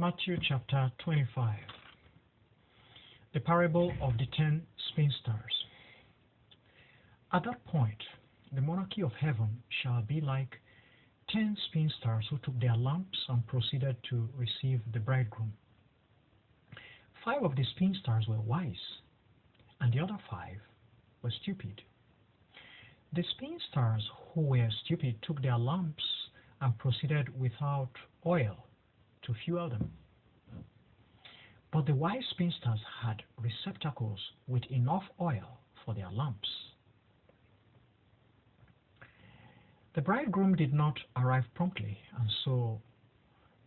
Matthew chapter 25. The parable of the 10 spinsters. At that point, the monarchy of heaven shall be like 10 spinsters who took their lamps and proceeded to receive the bridegroom. 5 of the spinsters were wise, and the other 5 were stupid. The spinsters who were stupid took their lamps and proceeded without oil to fuel them. But the wise spinsters had receptacles with enough oil for their lamps. The bridegroom did not arrive promptly, and so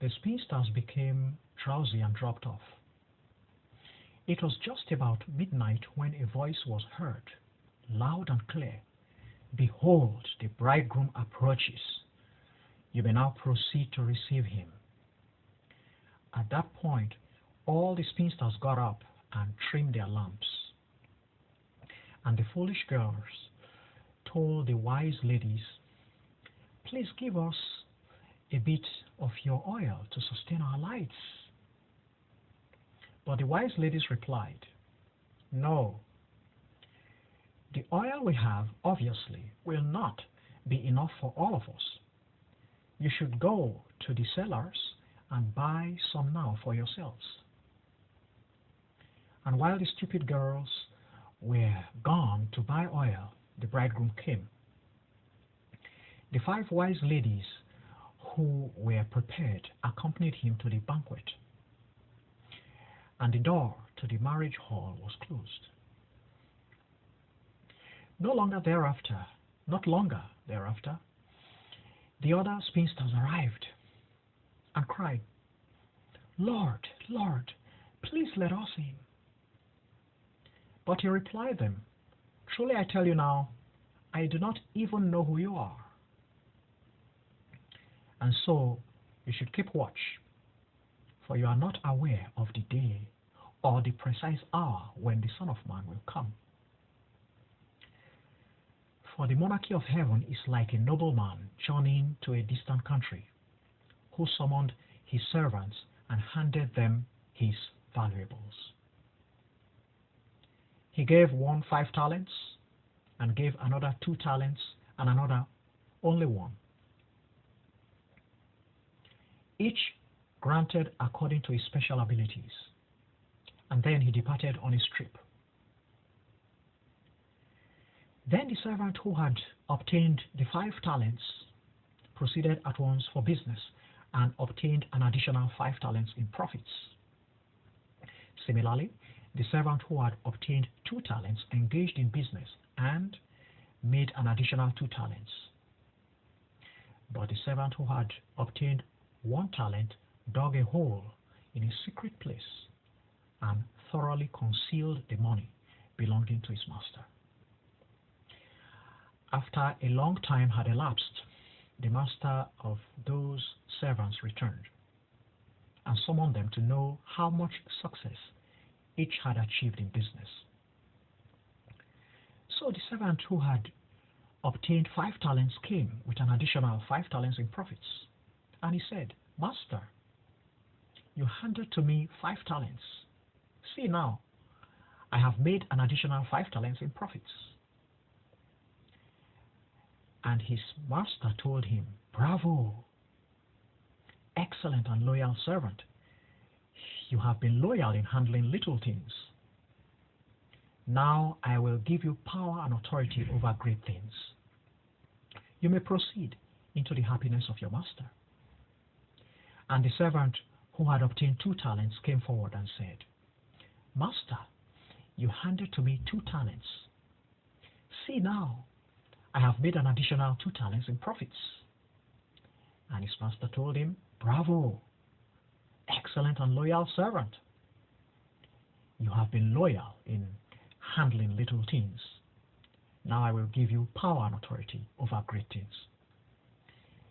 the spinsters became drowsy and dropped off. It was just about midnight when a voice was heard, loud and clear, "Behold, the bridegroom approaches. You may now proceed to receive him." At that point, all the spinsters got up and trimmed their lamps. And the foolish girls told the wise ladies, "Please give us a bit of your oil to sustain our lights." But the wise ladies replied, "No. The oil we have obviously will not be enough for all of us. You should go to the cellars and buy some now for yourselves." And while the stupid girls were gone to buy oil, the bridegroom came. The 5 wise ladies who were prepared accompanied him to the banquet, and the door to the marriage hall was closed. Not longer thereafter, the other spinsters arrived and cried, "Lord, Lord, please let us in." But he replied them, "Truly I tell you now, I do not even know who you are. And so you should keep watch, for you are not aware of the day or the precise hour when the Son of Man will come. For the monarchy of heaven is like a nobleman journeying to a distant country, who summoned his servants and handed them his valuables. He gave one 5 talents, and gave another 2 talents, and another only 1. Each granted according to his special abilities, and then he departed on his trip. Then the servant who had obtained the 5 talents proceeded at once for business and obtained an additional 5 talents in profits. Similarly, the servant who had obtained 2 talents engaged in business and made an additional 2 talents. But the servant who had obtained 1 talent dug a hole in a secret place and thoroughly concealed the money belonging to his master. After a long time had elapsed, the master of those servants returned and summoned them to know how much success each had achieved in business. So the servant who had obtained 5 talents came with an additional 5 talents in profits. And he said, "Master, you handed to me 5 talents. See now, I have made an additional 5 talents in profits." And his master told him, "Bravo, excellent and loyal servant. You have been loyal in handling little things. Now I will give you power and authority over great things. You may proceed into the happiness of your master." And the servant who had obtained 2 talents came forward and said, "Master, you handed to me 2 talents. See now, I have made an additional 2 talents in profits." And his master told him, "Bravo, excellent and loyal servant. You have been loyal in handling little things. Now I will give you power and authority over great things.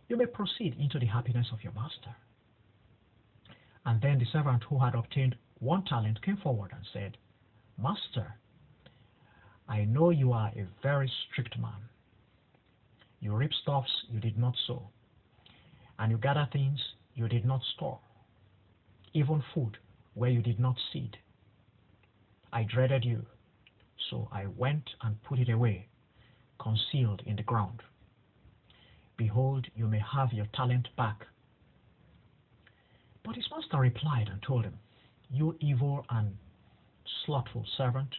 You may proceed into the happiness of your master." And then the servant who had obtained 1 talent came forward and said, "Master, I know you are a very strict man. You reap stuffs you did not sow, and you gather things you did not store. even food where you did not seed. I dreaded you, so I went and put it away, concealed in the ground. Behold, you may have your talent back." But his master replied and told him, "You evil and slothful servant,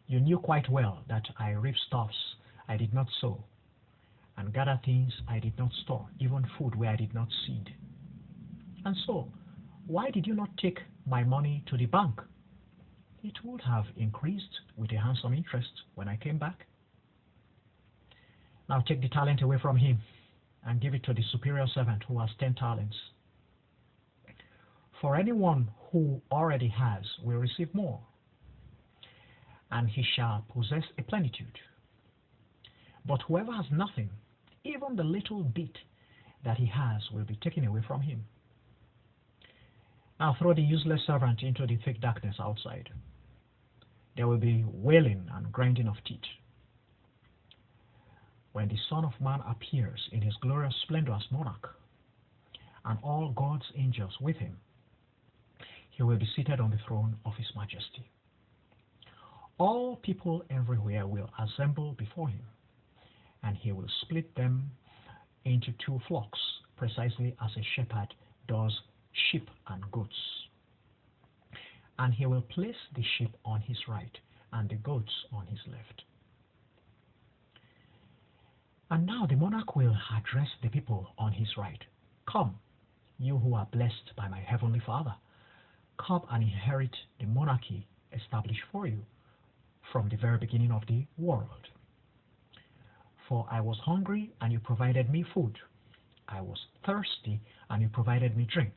you knew quite well that I reap stuffs I did not sow, and gather things I did not store, even food where I did not seed. And so, why did you not take my money to the bank? It would have increased with a handsome interest when I came back. Now take the talent away from him and give it to the superior servant who has 10 talents. For anyone who already has will receive more, and he shall possess a plenitude. But whoever has nothing, even the little bit that he has will be taken away from him. Now throw the useless servant into the thick darkness outside. There will be wailing and grinding of teeth. When the Son of Man appears in his glorious splendor as monarch, and all God's angels with him, he will be seated on the throne of his majesty. All people everywhere will assemble before him, and he will split them into 2 flocks, precisely as a shepherd does sheep and goats. And he will place the sheep on his right and the goats on his left. And now the monarch will address the people on his right. Come, you who are blessed by my heavenly Father, come and inherit the monarchy established for you from the very beginning of the world. For I was hungry, and you provided me food. I was thirsty, and you provided me drink.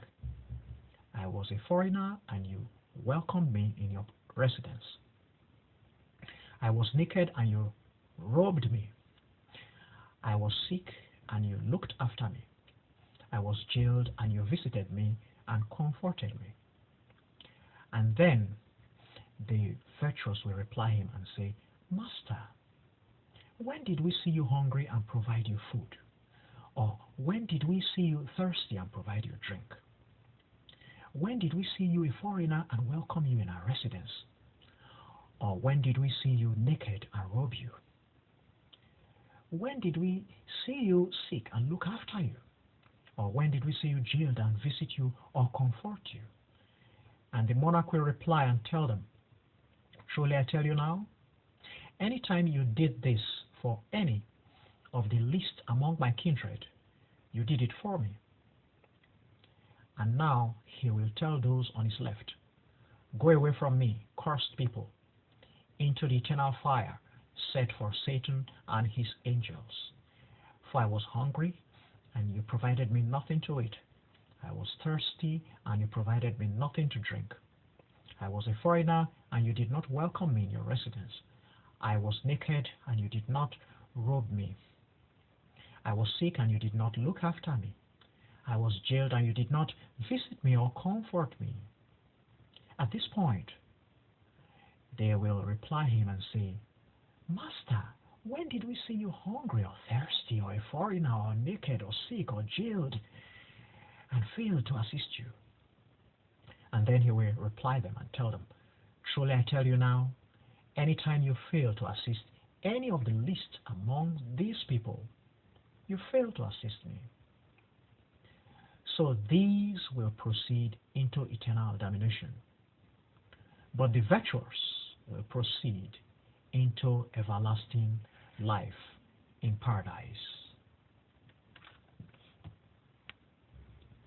I was a foreigner, and you welcomed me in your residence. I was naked, and you robed me. I was sick, and you looked after me. I was jailed, and you visited me and comforted me. And then the virtuous will reply him and say, Master, when did we see you hungry and provide you food? Or when did we see you thirsty and provide you drink? When did we see you a foreigner and welcome you in our residence? Or when did we see you naked and robe you? When did we see you sick and look after you? Or when did we see you jailed and visit you or comfort you? And the monarch will reply and tell them, Truly I tell you now, anytime you did this for any of the least among my kindred, you did it for me. And now he will tell those on his left, Go away from me, cursed people, into the eternal fire set for Satan and his angels. For I was hungry, and you provided me nothing to eat. I was thirsty, and you provided me nothing to drink. I was a foreigner, and you did not welcome me in your residence. I was naked, and you did not robe me. I was sick, and you did not look after me. I was jailed, and you did not visit me or comfort me. At this point, they will reply him and say, Master, when did we see you hungry or thirsty or a foreigner or naked or sick or jailed and failed to assist you? And then he will reply them and tell them, Truly I tell you now, anytime you fail to assist any of the least among these people, you fail to assist me. So these will proceed into eternal damnation, but the virtuous will proceed into everlasting life in paradise.